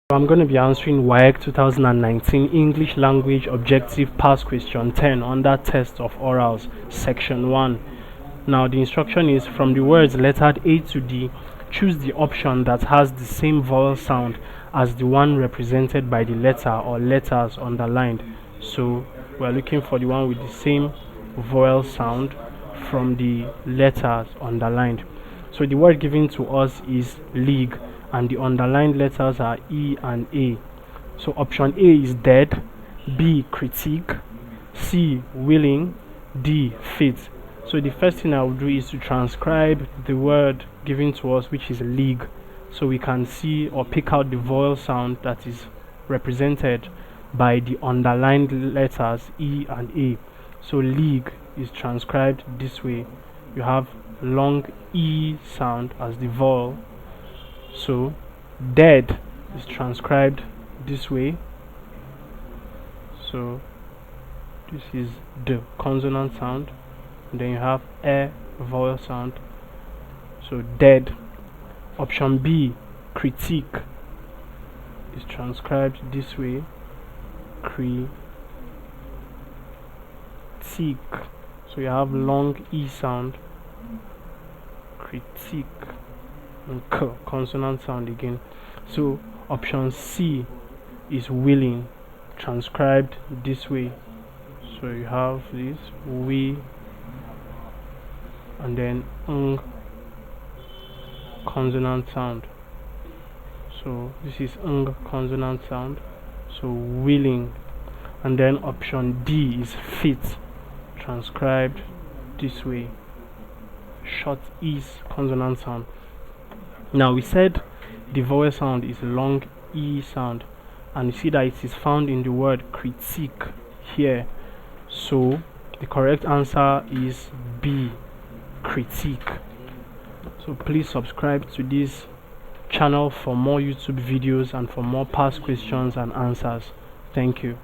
I'm going to be answering Waec 2019 English Language Objective Past Question 10 under Test of Orals, Section 1. Now the instruction is, from the words lettered A to D, choose the option that has the same vowel sound as the one represented by the letter or letters underlined. So we're looking for the one with the same vowel sound from the letters underlined. So the word given to us is league, and the underlined letters are E and A. So option A is dead, B critique, C willing, D fit. So the first thing I will do is to transcribe the word given to us, which is league, so we can see or pick out the vowel sound that is represented by the underlined letters E and A. So league is transcribed this way. You have long E sound as the vowel. So dead is transcribed this way. So this is the consonant sound, and then you have a vowel sound. So dead. Option B, critique, is transcribed this way. Critique. So you have long E sound. Critique. And K, consonant sound again. So option C is willing, transcribed this way. So you have this we, and then consonant sound. So this is consonant sound. So willing. And then option D is fit, transcribed this way. Short E consonant sound. Now we said the vowel sound is long E sound, and you see that it is found in the word critique here. So the correct answer is B, critique. So please subscribe to this channel for more YouTube videos and for more past questions and answers. Thank you.